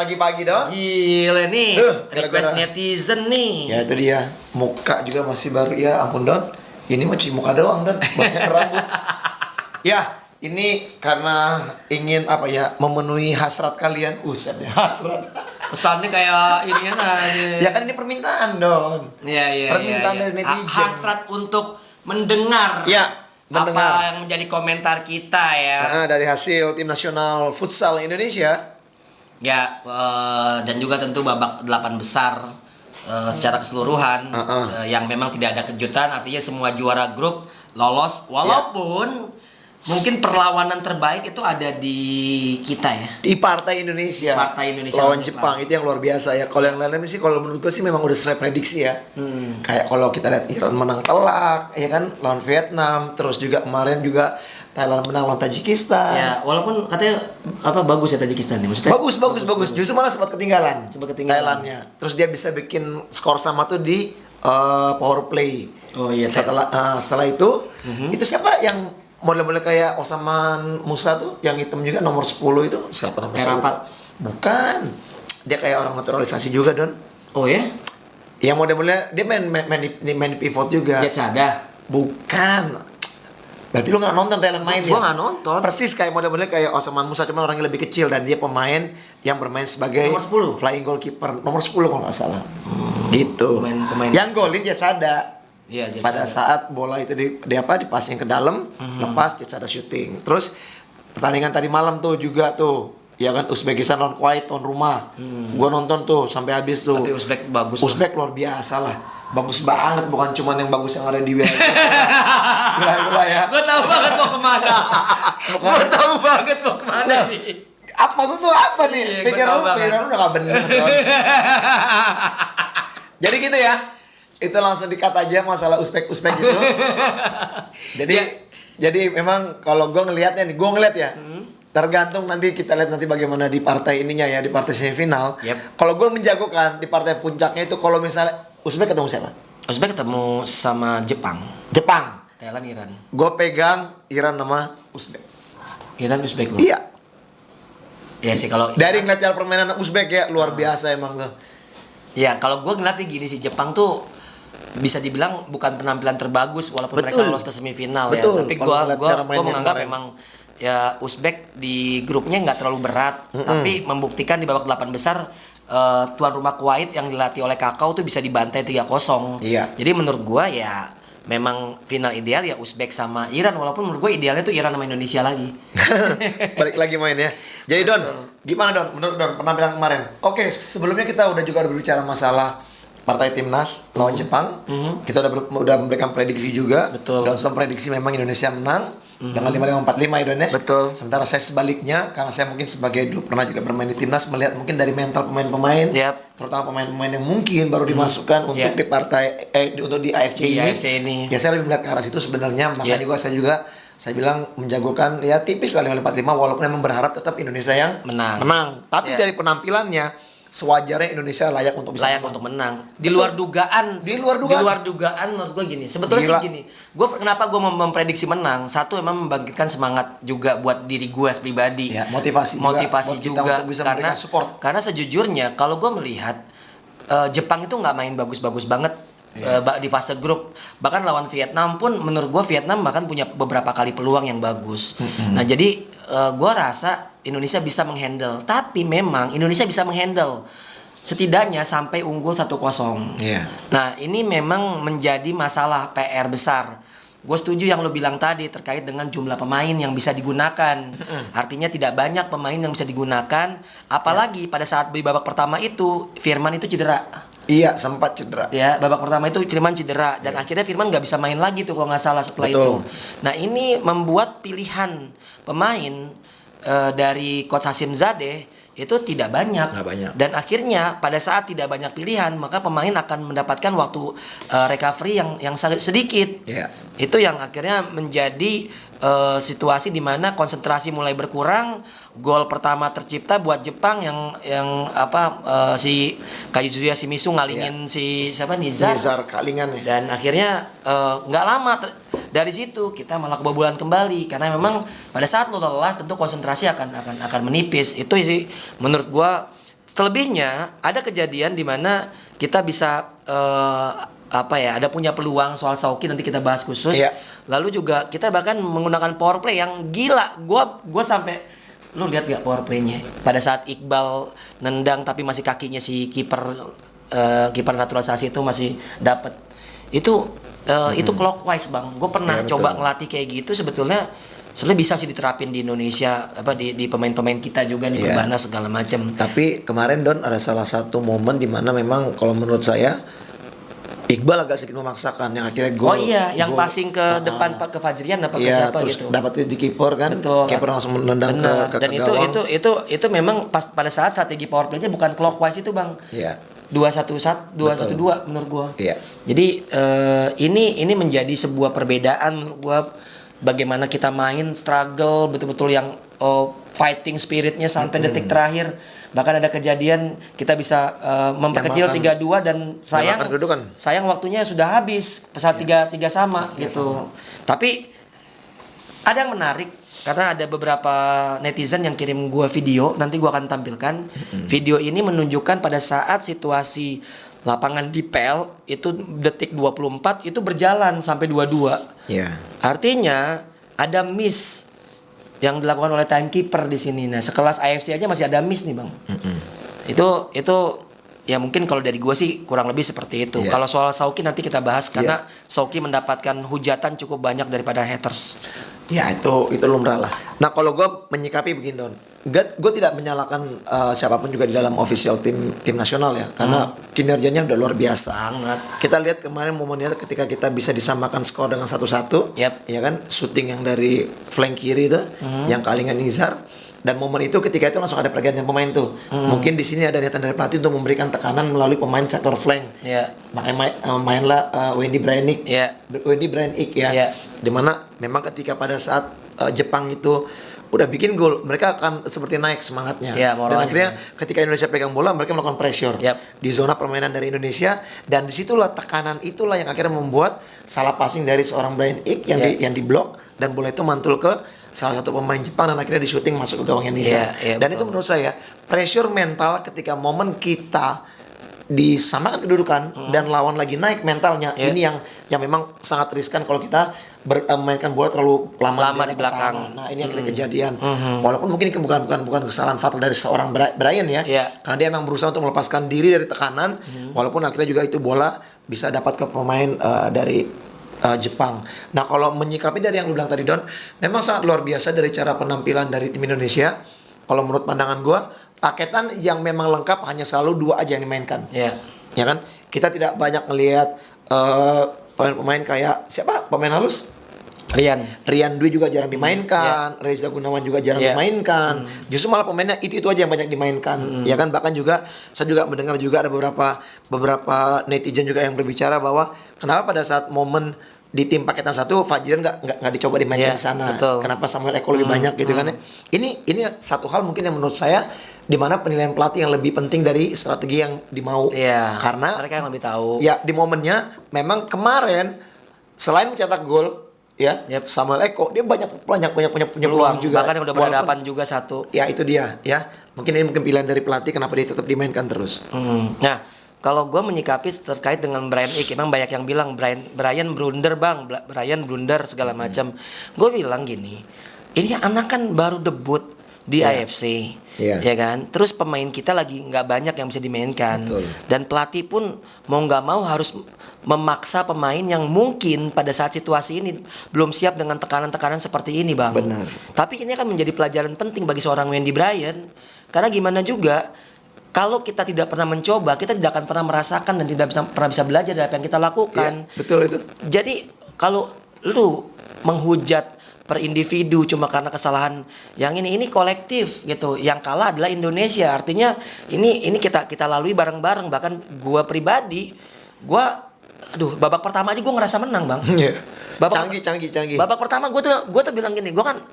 pagi-pagi dong. Gila nih, request gara-gara netizen nih. Ya itu dia, muka juga masih baru ya, ampun Don. Ini mah cuma muka doang Don, masih rambut. Ya, ini karena ingin apa ya, memenuhi hasrat kalian. Uset ya, hasrat. Kesannya kayak ini kan aja. Ya kan ini permintaan Don. Iya. Permintaan dari netizen. Hasrat untuk mendengar. Ya, mendengar. Apa yang menjadi komentar kita ya. Dari hasil tim nasional futsal Indonesia. Ya, dan juga tentu babak 8 besar secara keseluruhan yang memang tidak ada kejutan, artinya semua juara grup lolos walaupun mungkin perlawanan terbaik itu ada di kita ya. Di partai Indonesia. Partai Indonesia lawan Jepang itu yang luar biasa ya. Kalau yang lain-lain sih kalau menurut gue sih memang udah sesuai prediksi ya. Kayak kalau kita lihat Iran menang telak ya kan lawan Vietnam, terus juga kemarin juga Thailand menang lawan Tajikistan. Ya, walaupun katanya bagus ya Tajikistan nih maksudnya. Bagus. Justru malah sempat ketinggalan. Thailandnya. Terus dia bisa bikin skor sama tuh di power play. Oh iya. Setelah itu itu siapa yang model-model kayak Osaman Musa tuh yang hitam juga nomor 10 itu siapa namanya? Terapat. Bukan. Dia kayak orang naturalisasi juga, Don. Oh ya? Yang model-modelnya dia main di pivot juga. Jet Sada. Bukan. Berarti lu nggak nonton Thailand main ya? Gua nggak nonton. Persis kayak model-modelnya kayak Osaman Musa, cuma orangnya lebih kecil dan dia pemain yang bermain sebagai nomor 10. Flying goalkeeper nomor 10 kalau nggak salah. Gitu. Pemain. Yang golin Jet Sada. Iya, Pada saat bola itu di passing ke dalam, lepas Jet Sada shooting. Terus pertandingan tadi malam tuh juga tuh, ya kan Uzbekistan lawan Kuwait tuan rumah. Gua nonton tuh sampai habis tuh. Tapi Uzbek bagus. Uzbek luar biasa lah. Bagus banget, bukan cuma yang bagus yang ada di WA. Gila ya. Gua tahu banget mau kemana. Gua tahu banget mau kemana nih. Apa maksud tuh apa nih? Iya, Pikiran lu udah gak bener. Jadi gitu ya. Itu langsung dikat aja masalah Uzbek gitu. Jadi memang kalau gue ngelihatnya nih, gue ngeliat ya. Tergantung nanti kita lihat nanti bagaimana di partai ininya ya, di partai semifinal. Kalau gue menjagokan di partai puncaknya itu kalau misalnya Uzbek ketemu siapa? Uzbek ketemu sama Jepang. Thailand, Iran. Gue pegang Iran sama Uzbek. Iran, Uzbek loh. Iya. Iya sih kalau dari ngeliat cara permainan Uzbek ya luar biasa emang tuh. Ya kalau gue ngeliatnya gini sih, Jepang tuh bisa dibilang bukan penampilan terbagus walaupun mereka lolos ke semifinal ya. Tapi gue menganggap memang ya Uzbek di grupnya nggak terlalu berat, tapi membuktikan di babak 8 besar tuan rumah Kuwait yang dilatih oleh Kakao tuh bisa dibantai 3-0. Iya. Jadi menurut gue ya memang final ideal ya Uzbek sama Iran, walaupun menurut gue idealnya tuh Iran sama Indonesia lagi. Balik lagi main ya. Jadi Don, gimana Don? Menurut Don penampilan kemarin? Oke, sebelumnya kita udah berbicara masalah partai timnas lawan Jepang. Kita udah memberikan prediksi juga. Betul. Dan langsung prediksi memang Indonesia menang dengan 5-5-4-5 ya Don ya. Betul. Sementara saya sebaliknya, karena saya mungkin sebagai dulu pernah juga bermain di timnas, melihat mungkin dari mental pemain-pemain, terutama pemain-pemain yang mungkin baru dimasukkan untuk di partai untuk di AFC ini. Ya saya lebih melihat ke arah situ sebenarnya. Makanya saya bilang menjagokan ya tipis lah 5-5-4-5 walaupun memang berharap tetap Indonesia yang menang. Tapi dari penampilannya sewajarnya Indonesia layak untuk menang. Di luar dugaan menurut gue gini. Sebetulnya sih gini. Kenapa gue memprediksi menang? Satu emang membangkitkan semangat juga buat diri gue pribadi. Ya, motivasi juga untuk bisa karena support. Karena sejujurnya kalau gue melihat Jepang itu nggak main bagus-bagus banget. Di fase grup, bahkan lawan Vietnam pun menurut gue Vietnam bahkan punya beberapa kali peluang yang bagus. Nah jadi gue rasa Indonesia bisa menghandle, tapi memang Indonesia bisa menghandle setidaknya sampai unggul 1-0. Nah ini memang menjadi masalah PR besar. Gue setuju yang lo bilang tadi terkait dengan jumlah pemain yang bisa digunakan. Artinya tidak banyak pemain yang bisa digunakan, apalagi pada saat di babak pertama itu Firman itu cedera. Iya, sempat cedera. Ya, babak pertama itu Firman cedera dan akhirnya Firman nggak bisa main lagi tuh kalau nggak salah setelah itu. Nah, ini membuat pilihan pemain dari Coach Hasim Zadeh itu tidak banyak. Dan akhirnya pada saat tidak banyak pilihan, maka pemain akan mendapatkan waktu recovery yang sedikit. Itu yang akhirnya menjadi situasi di mana konsentrasi mulai berkurang. Gol pertama tercipta buat Jepang yang si Kazuya Shimizu ngalingin si Nizar kalingan ya. Dan akhirnya nggak lama dari situ kita malah kebobolan kembali karena memang pada saat lo lelah tentu konsentrasi akan menipis. Itu sih menurut gua selebihnya ada kejadian di mana kita bisa ada punya peluang soal Sauki, nanti kita bahas khusus. Lalu juga kita bahkan menggunakan power play yang gila. Gua sampai, lu lihat gak power playnya pada saat Iqbal nendang tapi masih kakinya si kiper naturalisasi itu masih dapat. Itu clockwise, Bang. Gue pernah coba ngelatih kayak gitu, sebetulnya bisa sih diterapin di Indonesia, di pemain-pemain kita juga, di Perbanas segala macam. Tapi kemarin Don ada salah satu momen di mana memang kalau menurut saya Iqbal agak sedikit memaksakan yang akhirnya gol. Oh iya, yang passing ke depan ke Fajrian apa ke siapa gitu. Dapat di kiper kan. Betul. Kiper langsung menendang ke dan gawang. itu memang pas pada saat strategi power play-nya bukan clockwise itu, Bang. Iya. 2-1-1, 2-1-2 menurut gua. Iya. Jadi ini menjadi sebuah perbedaan menurut gua, bagaimana kita main struggle betul-betul yang fighting spiritnya sampai detik terakhir. Bahkan ada kejadian kita bisa memperkecil 3-2 dan sayang waktunya sudah habis saat 3-3 sama gitu. Tapi ada yang menarik karena ada beberapa netizen yang kirim gua video, nanti gua akan tampilkan. Video ini menunjukkan pada saat situasi lapangan dipel itu detik 24 itu berjalan sampai 2-2. Artinya ada miss yang dilakukan oleh timekeeper di sini. Nah, sekelas AFC aja masih ada miss nih, Bang. Itu ya mungkin kalau dari gue sih kurang lebih seperti itu. Kalau soal Sauki nanti kita bahas karena Sauki mendapatkan hujatan cukup banyak daripada haters. Ya itu lumrah lah. Nah kalau gue menyikapi begini Don, gue tidak menyalahkan siapapun juga di dalam official tim nasional ya, karena kinerjanya udah luar biasa. Sangat. Kita lihat kemarin momennya ketika kita bisa disamakan skor dengan 1-1, ya kan, shooting yang dari flank kiri itu, yang kalingan Nizar. Dan momen itu ketika itu langsung ada pergantian pemain tuh. Mungkin di sini ada niatan dari pelatih untuk memberikan tekanan melalui pemain sektor flank. Makanya mainlah Wendy Brainik. Wendy Brainik ya. Dimana memang ketika pada saat Jepang itu udah bikin gol, mereka akan seperti naik semangatnya. Dan akhirnya ketika Indonesia pegang bola, mereka melakukan pressure di zona permainan dari Indonesia, dan disitulah tekanan itulah yang akhirnya membuat salah passing dari seorang Brainik yang diblok, dan bola itu mantul ke salah satu pemain Jepang dan akhirnya di syuting masuk ke gawang Indonesia. Dan itu menurut saya pressure mental ketika momen kita disamakan kedudukan dan lawan lagi naik mentalnya, ini yang memang sangat riskan kalau kita memainkan bola terlalu lama di belakang. Nah ini akhirnya kejadian. Walaupun mungkin ini bukan kesalahan fatal dari seorang Brian ya, karena dia memang berusaha untuk melepaskan diri dari tekanan, walaupun akhirnya juga itu bola bisa dapat ke pemain dari Jepang. Nah kalau menyikapi dari yang lu bilang tadi Don, memang sangat luar biasa dari cara penampilan dari tim Indonesia. Kalau menurut pandangan gue, paketan yang memang lengkap hanya selalu 2 aja yang dimainkan. Ya kan? Kita tidak banyak melihat pemain-pemain kayak siapa? Pemain halus? Rian Dwi juga jarang dimainkan, Reza Gunawan juga jarang dimainkan. Justru malah pemainnya itu aja yang banyak dimainkan. Ya kan, bahkan juga saya juga mendengar juga ada beberapa netizen juga yang berbicara bahwa kenapa pada saat momen di tim paketan 1 Fajrian nggak dicoba dimainkan di sana. Kenapa Samuel Eko lebih banyak gitu kan ya. Ini satu hal mungkin yang menurut saya di mana penilaian pelatih yang lebih penting dari strategi yang dimau. Karena mereka yang lebih tahu. Ya di momennya memang kemarin selain mencetak gol Samuel Eko dia banyak punya peluang juga. Bahkan yang udah berhadapan juga satu. Ya itu dia ya. Mungkin ini pilihan dari pelatih kenapa dia tetap dimainkan terus. Nah, kalau gue menyikapi terkait dengan Brian Ike, emang banyak yang bilang Brian blunder bang, Brian blunder segala macam. Gue bilang gini, ini anak kan baru debut di AFC, ya kan. Terus pemain kita lagi nggak banyak yang bisa dimainkan. Dan pelatih pun mau nggak mau harus memaksa pemain yang mungkin pada saat situasi ini belum siap dengan tekanan-tekanan seperti ini, bang. Benar. Tapi ini akan menjadi pelajaran penting bagi seorang Wendy Brian, karena gimana juga. Kalau kita tidak pernah mencoba, kita tidak akan pernah merasakan dan tidak pernah bisa belajar dari apa yang kita lakukan. Betul itu. Jadi kalau lu menghujat per individu cuma karena kesalahan yang ini kolektif gitu. Yang kalah adalah Indonesia. Artinya ini kita lalui bareng-bareng. Bahkan gua pribadi, babak pertama aja gua ngerasa menang, bang. Canggih. Babak pertama gua tuh bilang gini, gua kan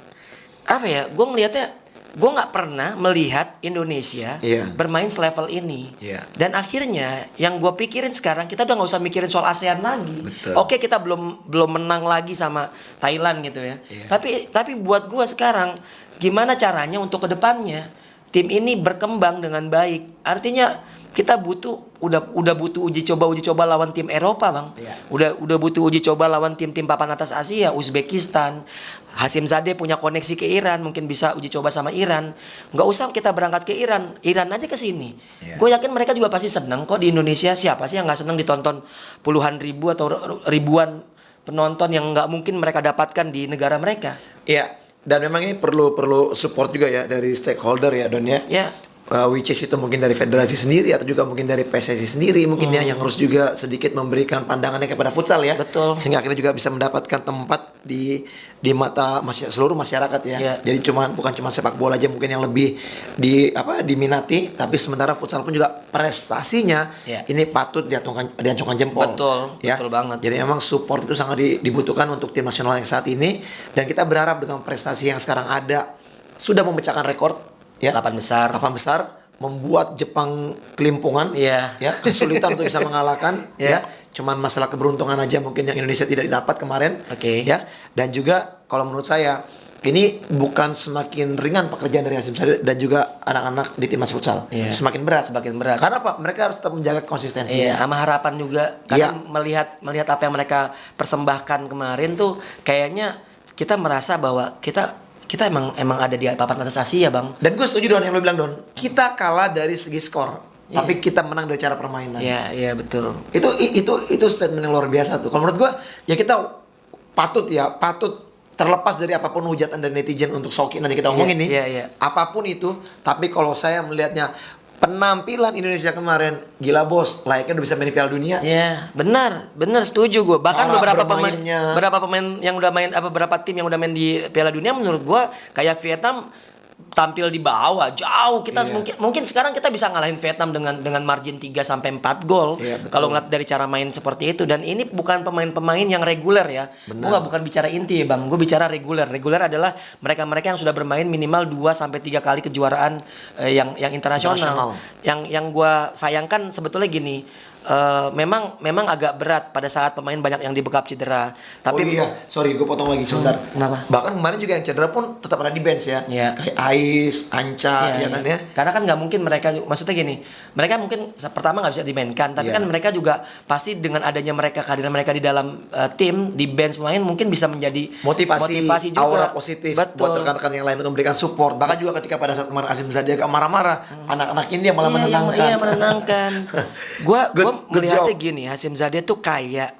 gua ngelihatnya. Gue nggak pernah melihat Indonesia bermain selevel ini. Dan akhirnya yang gue pikirin sekarang, kita udah nggak usah mikirin soal ASEAN lagi. Oke, kita belum menang lagi sama Thailand gitu ya. Tapi buat gue sekarang, gimana caranya untuk kedepannya tim ini berkembang dengan baik. Artinya kita udah butuh uji coba lawan tim Eropa, Bang. Udah butuh uji coba lawan tim-tim papan atas Asia, Uzbekistan. Hasim Zadeh punya koneksi ke Iran, mungkin bisa uji coba sama Iran. Nggak usah kita berangkat ke Iran aja ke sini. Gue yakin mereka juga pasti senang kok di Indonesia. Siapa sih yang nggak senang ditonton puluhan ribu atau ribuan penonton yang nggak mungkin mereka dapatkan di negara mereka. Iya. Dan memang ini perlu support juga ya dari stakeholder ya, Don ya. Ya. Which is itu mungkin dari federasi sendiri atau juga mungkin dari PSSI sendiri mungkin ya, yang harus juga sedikit memberikan pandangannya kepada futsal ya. Betul. Sehingga akhirnya juga bisa mendapatkan tempat di mata seluruh masyarakat ya. Jadi bukan cuma sepak bola aja mungkin yang lebih diminati, tapi sementara futsal pun juga prestasinya ini patut diacungkan jempol. Betul, ya. betul banget. Jadi memang support itu sangat dibutuhkan untuk tim nasional yang saat ini, dan kita berharap dengan prestasi yang sekarang ada sudah memecahkan rekor. Ya, 8 besar membuat Jepang kelimpungan, ya kesulitan untuk bisa mengalahkan, ya cuman masalah keberuntungan aja mungkin yang Indonesia tidak didapat kemarin, ya. Dan juga kalau menurut saya ini bukan semakin ringan pekerjaan dari Hasim Zadeh dan juga anak-anak di timnas futsal, semakin berat. Karena apa? Mereka harus tetap menjaga konsistensi. Sama harapan juga, karena melihat apa yang mereka persembahkan kemarin tuh, kayaknya kita merasa bahwa kita emang ada di papan atas Asia, Bang. Dan gue setuju dengan yang lo bilang, Don. Kita kalah dari segi skor, tapi kita menang dari cara permainan. Iya, betul. Itu statement yang luar biasa tuh. Kalau menurut gue, ya kita patut terlepas dari apapun hujatan dari netizen untuk Soki nanti kita omongin nih. Apapun itu, tapi kalau saya melihatnya penampilan Indonesia kemarin gila bos, layaknya udah bisa main di Piala Dunia. Iya, benar setuju gue. Bahkan beberapa pemain yang udah main, beberapa tim yang udah main di Piala Dunia menurut gue kayak Vietnam tampil di bawah jauh. Kita mungkin sekarang kita bisa ngalahin Vietnam dengan margin 3 sampai 4 gol. Kalau ngeliat dari cara main seperti itu, dan ini bukan pemain-pemain yang reguler ya. Gue bukan bicara inti ya, Bang. Gue bicara reguler. Reguler adalah mereka-mereka yang sudah bermain minimal 2 sampai 3 kali kejuaraan yang internasional. Yang gue sayangkan sebetulnya gini, memang agak berat pada saat pemain banyak yang dibekap cedera. Tapi sorry gue potong lagi sebentar. Kenapa? Bahkan kemarin juga yang cedera pun tetap ada di bench ya. Kayak Ais, Anca, kan ya. Karena kan nggak mungkin mereka, maksudnya gini, mereka mungkin pertama nggak bisa dimainkan, tapi kan mereka juga pasti dengan adanya kehadiran mereka di dalam tim, di bench pemain mungkin bisa menjadi motivasi juga, aura positif buat rekan-rekan yang lain untuk memberikan support. Bahkan juga ketika pada saat kemarin Hasim Zadeh agak marah-marah, anak-anak ini dia malah menenangkan. Menenangkan. Gue melihatnya gini, Hasim Zadeh tuh kayak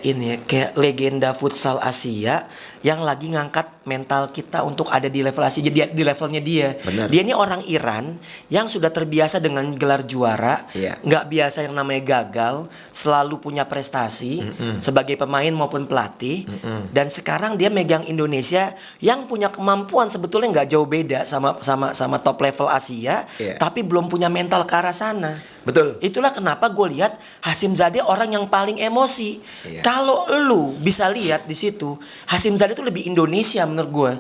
ini ya, kayak legenda futsal Asia yang lagi ngangkat mental kita untuk ada di level Asia, jadi di levelnya dia. Bener. Dia ini orang Iran yang sudah terbiasa dengan gelar juara, nggak biasa yang namanya gagal, selalu punya prestasi sebagai pemain maupun pelatih, dan sekarang dia megang Indonesia yang punya kemampuan sebetulnya nggak jauh beda sama top level Asia, tapi belum punya mental ke arah sana. Betul. Itulah kenapa gue lihat Hasim Zadeh orang yang paling emosi. Kalau lu bisa lihat di situ, Hasim Zadeh itu lebih Indonesia menurut gue.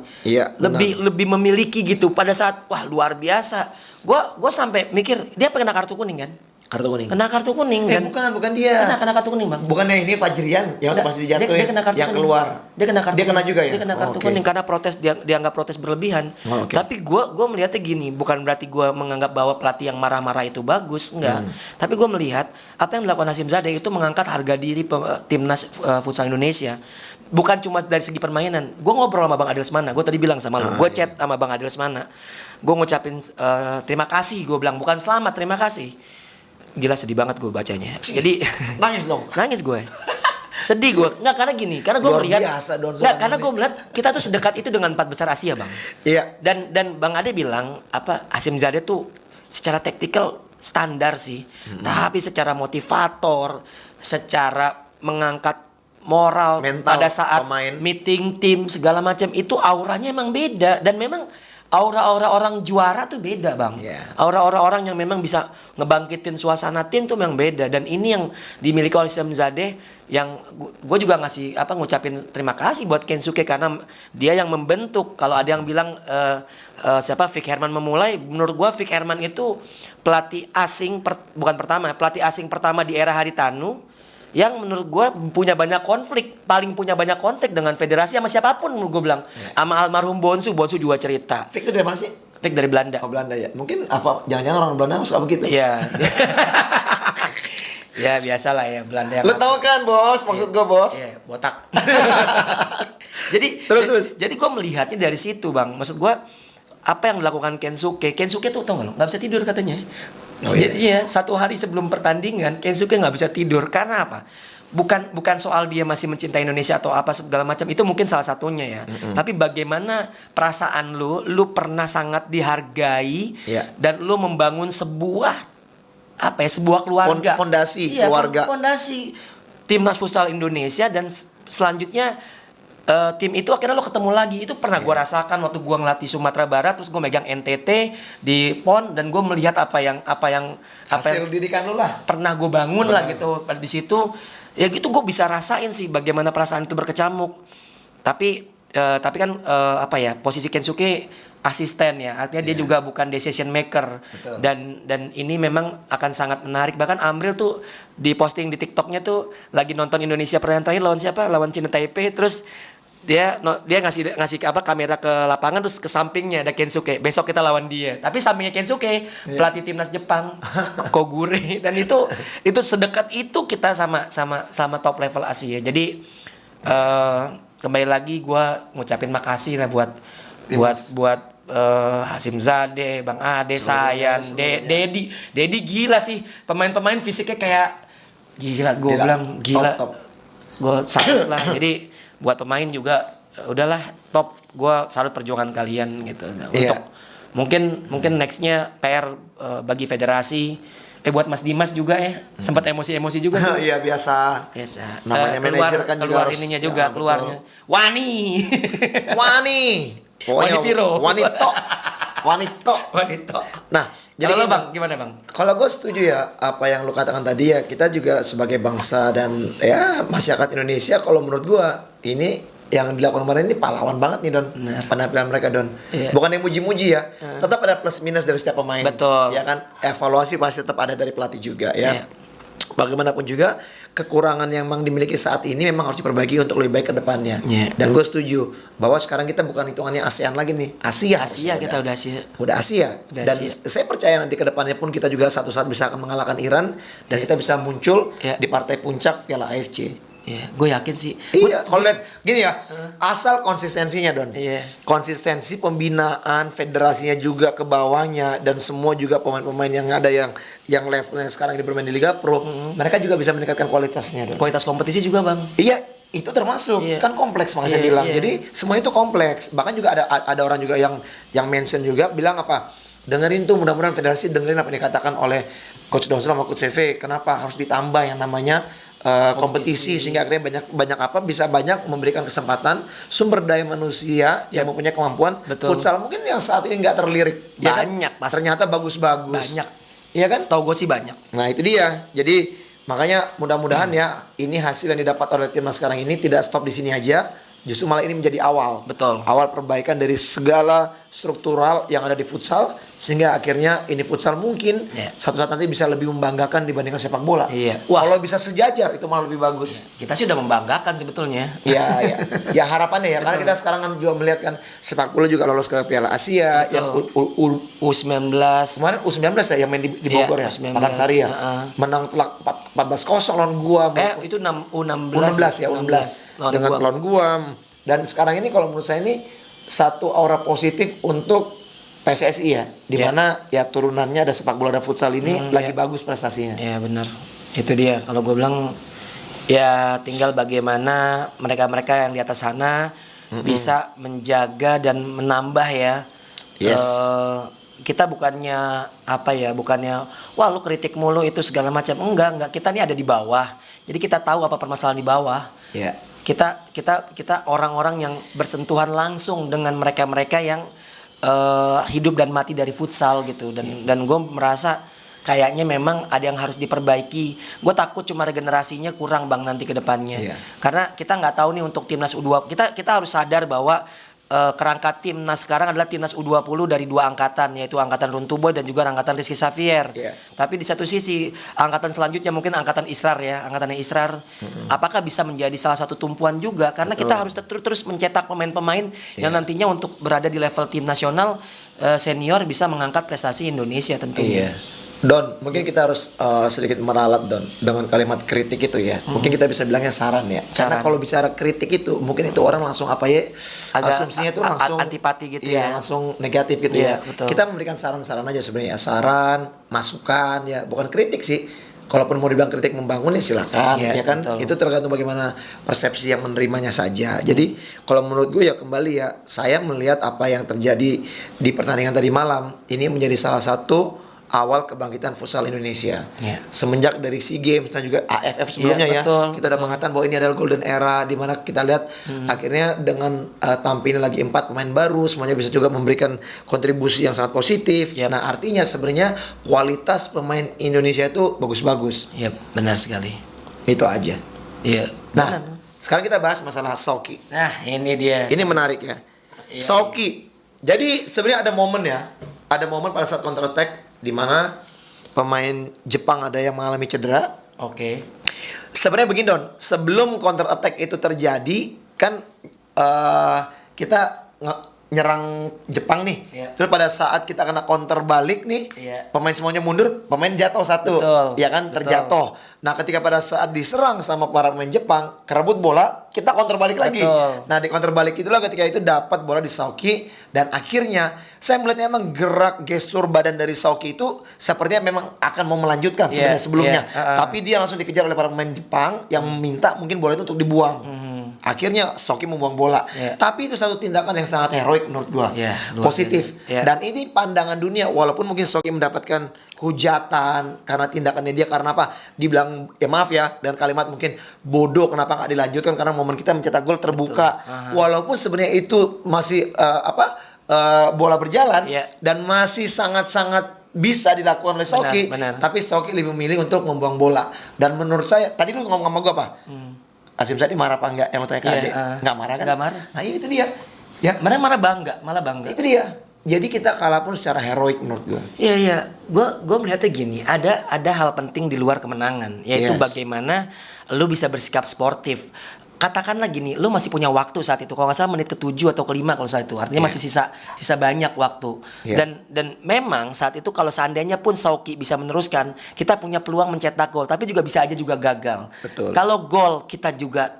Lebih memiliki gitu pada saat luar biasa. Gue sampai mikir dia kena kartu kuning kan? Kena kartu kuning kan? Bukan dia. Kena kartu kuning, Bang. Bukannya ini Fajrian yang pasti dijatuhin. Dia kena kartu yang kuning. Keluar. Dia kena juga ya. Dia kena kartu kuning karena protes, dianggap protes berlebihan. Tapi gue melihatnya gini, bukan berarti gue menganggap bahwa pelatih yang marah-marah itu bagus, enggak. Tapi gue melihat apa yang dilakukan Hasim Zadeh itu mengangkat harga diri timnas futsal Indonesia. Bukan cuma dari segi permainan. Gue ngobrol sama Bang Adil Semana. Gue tadi bilang sama lo. Gue chat sama Bang Adil Semana. Gue ngucapin terima kasih. Gue bilang bukan selamat, terima kasih. Gila sedih banget gue bacanya. Jadi nangis dong. Nangis gue. Sedih gue. Enggak, karena gini, karena gue melihat karena gue melihat kita tuh sedekat itu dengan 4 besar Asia, Bang. Iya. Dan Bang Ade bilang Hasim Zadeh tuh secara taktikal standar sih. Tapi secara motivator, secara mengangkat moral mental, pada saat meeting tim segala macam itu auranya emang beda, dan memang aura-aura orang juara tuh beda, Bang. Aura-aura orang yang memang bisa ngebangkitin suasana tim tuh memang beda, dan ini yang dimiliki oleh Hasim Zadeh, yang gue juga ngucapin terima kasih buat Kensuke karena dia yang membentuk. Kalau ada yang bilang Vic Herman memulai, menurut gue Vic Herman itu pelatih asing pelatih asing pertama di era Haritanu yang menurut gue paling punya banyak konflik dengan federasi sama siapapun. Menurut gue bilang sama almarhum Bonsu juga cerita. Vic itu dari mana sih? Pick dari Belanda. Oh, Belanda ya. Mungkin apa jangan-jangan orang Belanda suka begitu. Iya. Ya biasa lah ya Belanda. Lu tahu kan bos, maksud gue bos. Iya, botak. Jadi terus. Jadi gue melihatnya dari situ bang. Maksud gue apa yang dilakukan Kensuke tuh tau nggak bisa tidur katanya. Oh, iya. Jadi ya 1 hari sebelum pertandingan Kensuke nggak bisa tidur karena apa? Bukan soal dia masih mencintai Indonesia atau apa segala macam, itu mungkin salah satunya ya. Tapi bagaimana perasaan lu pernah sangat dihargai dan lu membangun sebuah sebuah keluarga, fondasi keluarga, fondasi timnas futsal Indonesia, dan selanjutnya tim itu akhirnya lo ketemu lagi. Itu pernah gue rasakan waktu gue ngelatih Sumatera Barat, terus gue megang NTT di PON, dan gue melihat apa yang hasil didikan lu lah pernah gue bangun lah gitu di situ. Ya gitu gue bisa rasain sih bagaimana perasaan itu berkecamuk. Tapi kan posisi Kensuke asisten ya, artinya dia juga bukan decision maker. Betul. dan ini memang akan sangat menarik. Bahkan Amril tuh di posting di TikToknya tuh lagi nonton Indonesia pertandingan terakhir lawan Cina Taipei, terus dia ngasih kamera ke lapangan, terus ke sampingnya ada Kensuke, besok kita lawan dia. Tapi sampingnya Kensuke pelatih timnas Jepang Kogure, dan itu sedekat itu kita sama top level Asia. Jadi kembali lagi gue ngucapin makasih lah buat Hasim Zade, Bang Ade, Sayan, Dedi gila sih, pemain-pemain fisiknya kayak gila, gue bilang gila, gue salut lah. Jadi buat pemain juga udahlah top, gue salut perjuangan kalian gitu. Untuk mungkin nextnya PR bagi federasi, buat Mas Dimas juga ya, sempat emosi juga. Iya biasa. Namanya manajer kan keluar juga ininya juga keluarnya. Wani. Pokoknya Piro. Wanito. Nah, jadi kalau bang gimana bang? Kalau gue setuju ya apa yang lu katakan tadi ya, kita juga sebagai bangsa dan ya masyarakat Indonesia, kalau menurut gue ini yang dilakukan kemarin ini pahlawan banget nih Don. Penampilan mereka Don. Bukan yang muji-muji ya. Tetap ada plus minus dari setiap pemain. Betul. Ya kan, evaluasi pasti tetap ada dari pelatih juga ya. Bagaimanapun juga kekurangan yang memang dimiliki saat ini memang harus diperbaiki untuk lebih baik ke depannya. Dan gue setuju bahwa sekarang kita bukan hitungannya ASEAN lagi nih, Asia kita udah Asia. Udah Asia. Dan saya percaya nanti ke depannya pun kita juga satu saat bisa akan mengalahkan Iran dan kita bisa muncul di partai puncak Piala AFC. Gue yakin sih. Iya, kalau lihat gini ya, asal konsistensinya Don. Konsistensi pembinaan, federasinya juga ke bawahnya, dan semua juga pemain-pemain yang ada yang levelnya sekarang ini bermain di Liga Pro, mereka juga bisa meningkatkan kualitasnya Don. Kualitas kompetisi juga bang. Iya, itu termasuk kan kompleks makanya saya bilang. Jadi semua itu kompleks. Bahkan juga ada orang juga yang mention juga bilang apa? Dengerin tuh, mudah-mudahan federasi dengerin apa yang dikatakan oleh Coach Dosro sama Coach CV. Kenapa harus ditambah yang namanya kompetisi, sehingga akhirnya bisa banyak memberikan kesempatan sumber daya manusia yang mempunyai kemampuan. Futsal mungkin yang saat ini nggak terlirik banyak, ya kan? Ternyata bagus-bagus banyak, iya kan? Setahu gue sih banyak. Nah itu dia, jadi makanya mudah-mudahan ya ini hasil yang didapat oleh timnas sekarang ini tidak stop di sini aja, justru malah ini menjadi awal perbaikan dari segala struktural yang ada di futsal, sehingga akhirnya ini futsal mungkin satu saat nanti bisa lebih membanggakan dibandingkan sepak bola. Kalau bisa sejajar itu malah lebih bagus. Kita sih udah membanggakan sebetulnya. Ya harapannya ya, karena kita sekarang kan juga melihat kan sepak bola juga lolos ke Piala Asia. Yang U19 kemarin U19 ya yang main di Bogor ya, Pakansari ya, menang telak 14-0 lawan Guam. Itu U16 ya, U16 dengan lawan Guam. Dan sekarang ini kalau menurut saya ini satu aura positif untuk PSSI ya, di mana ya turunannya ada sepak bola dan futsal ini lagi bagus prestasinya. Iya benar. Itu dia, kalau gue bilang ya tinggal bagaimana mereka yang di atas sana bisa menjaga dan menambah ya. Kita bukannya wah lu kritik mulu itu segala macam. Enggak, kita ini ada di bawah. Jadi kita tahu apa permasalahan di bawah. Kita orang-orang yang bersentuhan langsung dengan mereka yang hidup dan mati dari futsal gitu, dan gue merasa kayaknya memang ada yang harus diperbaiki. Gue takut cuma regenerasinya kurang bang nanti ke depannya. Karena kita nggak tahu nih untuk timnas U20, kita harus sadar bahwa kerangka timnas sekarang adalah timnas U20 dari 2 angkatan, yaitu angkatan Runtuboy dan juga angkatan Rizky Xavier. Tapi di satu sisi angkatan selanjutnya mungkin angkatan Israr ya, angkatannya Israr. Apakah bisa menjadi salah satu tumpuan juga? Karena kita harus terus mencetak pemain-pemain yang nantinya untuk berada di level tim nasional senior bisa mengangkat prestasi Indonesia tentunya. Don, mungkin kita harus sedikit meralat Don dengan kalimat kritik itu ya. Mungkin kita bisa bilangnya saran ya. Karena kalau bicara kritik itu, mungkin itu orang langsung apa ya? Asumsinya itu langsung antipati gitu ya. Langsung negatif gitu ya. Betul. Kita memberikan saran-saran aja sebenarnya. Saran, masukan ya, bukan kritik sih. Kalaupun mau dibilang kritik membangun ya silakan, ya kan? Betul. Itu tergantung bagaimana persepsi yang menerimanya saja. Jadi kalau menurut gue ya kembali ya, saya melihat apa yang terjadi di pertandingan tadi malam ini menjadi salah satu awal kebangkitan futsal Indonesia. Semenjak dari SEA Games dan juga AFF sebelumnya kita udah mengatakan bahwa ini adalah golden era di mana kita lihat akhirnya dengan tampilnya lagi 4 pemain baru semuanya bisa juga memberikan kontribusi yang sangat positif. Nah, artinya sebenarnya kualitas pemain Indonesia itu bagus-bagus. Benar sekali. Itu aja. Nah, benar. sekarang kita bahas masalah Sauki. Nah, ini dia. Ini menarik ya. Sauki. Jadi sebenarnya ada momen ya. Ada momen pada saat counter attack di mana pemain Jepang ada yang mengalami cedera. Sebenarnya begini Don, sebelum counter attack itu terjadi kan kita nyerang Jepang nih. Terus pada saat kita kena counter balik nih, pemain semuanya mundur, pemain jatuh satu. Ya kan, terjatuh. Nah, ketika pada saat diserang sama para pemain Jepang, kerebut bola, kita counter balik lagi. Nah, di counter balik itulah ketika itu dapat bola di Sauki dan akhirnya saya melihatnya memang gerak gestur badan dari Sauki itu sepertinya memang akan mau melanjutkan sebenarnya sebelumnya. Tapi dia langsung dikejar oleh para pemain Jepang yang meminta mungkin bola itu untuk dibuang. Akhirnya Sauki membuang bola. Tapi itu satu tindakan yang sangat heroik menurut gua. Positif. Dan ini pandangan dunia walaupun mungkin Sauki mendapatkan hujatan karena tindakannya dia karena apa? Dibilang ya maaf ya dan kalimat mungkin bodoh kenapa nggak dilanjutkan karena momen kita mencetak gol terbuka. Walaupun sebenarnya itu masih bola berjalan dan masih sangat-sangat bisa dilakukan oleh Sauki, tapi Sauki lebih memilih untuk membuang bola. Dan menurut saya, tadi lu ngomong sama gue apa? Azim Sadi marah apa enggak? Yang lo tanya ke adik, nggak marah kan? Nggak marah. Nah itu dia. Ya, malah bangga. Itu dia. Jadi kita kalah pun secara heroik menurut gue. Iya. Gue melihatnya gini, ada hal penting di luar kemenangan, yaitu bagaimana lu bisa bersikap sportif. Katakanlah gini, lu masih punya waktu saat itu, kalau nggak salah menit ke-7 atau ke-5 kalau saat itu, artinya masih sisa banyak waktu. Dan memang saat itu kalau seandainya pun Sauki bisa meneruskan, kita punya peluang mencetak gol, tapi juga bisa aja juga gagal. Kalau gol kita juga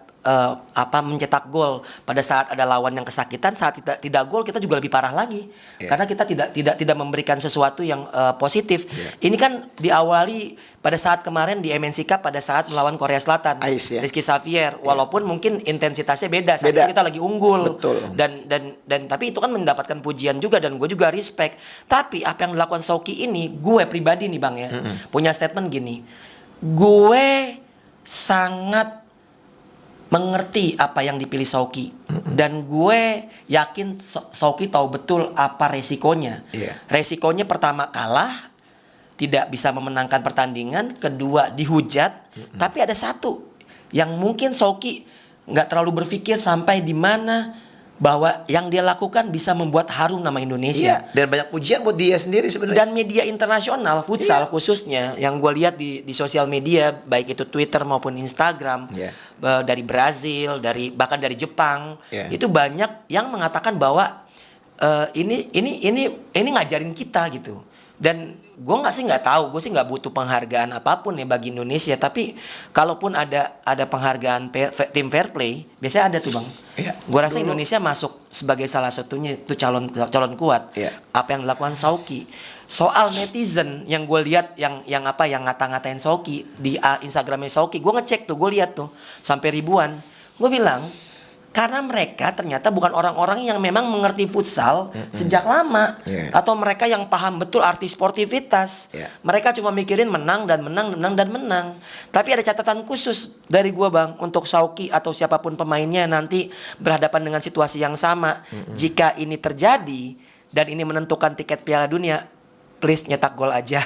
mencetak gol pada saat ada lawan yang kesakitan, saat tidak gol kita juga lebih parah lagi. Karena kita tidak memberikan sesuatu yang positif. Ini kan diawali pada saat kemarin di MNC Cup pada saat melawan Korea Selatan. Rizky Xavier walaupun mungkin intensitasnya beda. Saat itu kita lagi unggul. Dan tapi itu kan mendapatkan pujian juga dan gue juga respect. Tapi apa yang dilakukan Sauki ini, gue pribadi nih Bang ya, punya statement gini. Gue sangat mengerti apa yang dipilih Sauki dan gue yakin Sauki tahu betul apa resikonya. Resikonya pertama kalah, tidak bisa memenangkan pertandingan, kedua dihujat. Tapi ada satu yang mungkin Sauki nggak terlalu berpikir sampai di mana bahwa yang dia lakukan bisa membuat harum nama Indonesia. Dan banyak pujian buat dia sendiri sebenarnya. Dan media internasional futsal khususnya yang gue lihat di sosial media baik itu Twitter maupun Instagram, dari Brazil, bahkan dari Jepang, itu banyak yang mengatakan bahwa ini ngajarin kita gitu. Dan gue nggak tahu, gue sih nggak butuh penghargaan apapun ya bagi Indonesia. Tapi kalaupun ada penghargaan tim fair play, biasanya ada tuh Bang. Gue rasa Indonesia masuk sebagai salah satunya itu calon kuat. Apa yang dilakukan Sauki. Soal netizen yang gue lihat yang ngata-ngatain Sauki di Instagramnya Sauki, gue ngecek tuh, gue lihat tuh sampai ribuan. Gue bilang karena mereka ternyata bukan orang-orang yang memang mengerti futsal sejak lama, atau mereka yang paham betul arti sportivitas. Mereka cuma mikirin menang dan menang. Tapi ada catatan khusus dari gua Bang untuk Sauki atau siapapun pemainnya nanti berhadapan dengan situasi yang sama. Jika ini terjadi dan ini menentukan tiket Piala Dunia, please nyetak gol aja.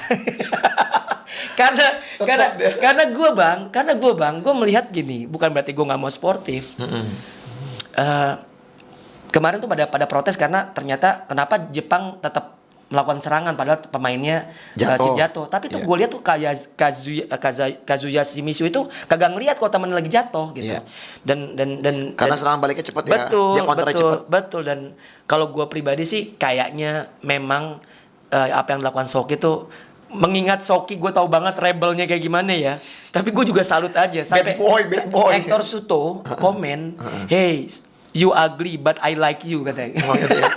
karena gue bang, gue melihat gini, bukan berarti gue nggak mau sportif. Kemarin tuh pada protes karena ternyata kenapa Jepang tetap melakukan serangan padahal pemainnya jatuh. Tapi tuh gue lihat tuh kayak Kazuya Shimizu itu kagak ngelihat kalau temen lagi jatuh gitu. Dan karena serangan baliknya cepat ya. Betul. Dan kalau gue pribadi sih kayaknya memang apa yang dilakukan Soki itu, mengingat Soki gue tahu banget rebelnya kayak gimana ya. Tapi gue juga salut aja sampai bad boy. Hector Suto komen, "Hey, you ugly but I like you," katanya. Gitu ya.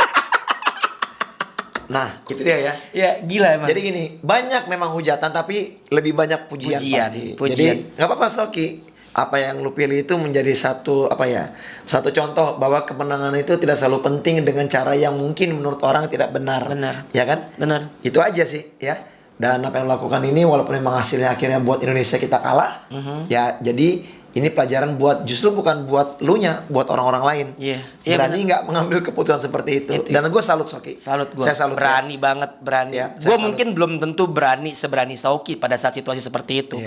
Nah, itu dia ya. Ya, gila emang. Jadi gini, banyak memang hujatan tapi lebih banyak pujian pasti. Jadi nggak apa-apa Soki. Apa yang lu pilih itu menjadi satu contoh bahwa kemenangan itu tidak selalu penting dengan cara yang mungkin menurut orang tidak benar. Ya kan? Benar. Itu aja sih ya. Dan apa yang melakukan ini walaupun memang hasilnya akhirnya buat Indonesia kita kalah, ya jadi ini pelajaran justru bukan buat lu nya, buat orang-orang lain. Berani nggak mengambil keputusan seperti itu. Dan gue salut Soki. Saya salut berani banget. Ya, gue mungkin belum tentu seberani Soki pada saat situasi seperti itu.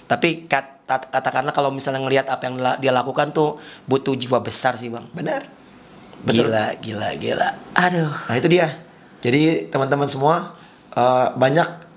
Tapi katakanlah kalau misalnya ngelihat apa yang dia lakukan tuh butuh jiwa besar sih bang. Benar. Betul. Gila. Aduh. Nah itu dia. Jadi teman-teman semua banyak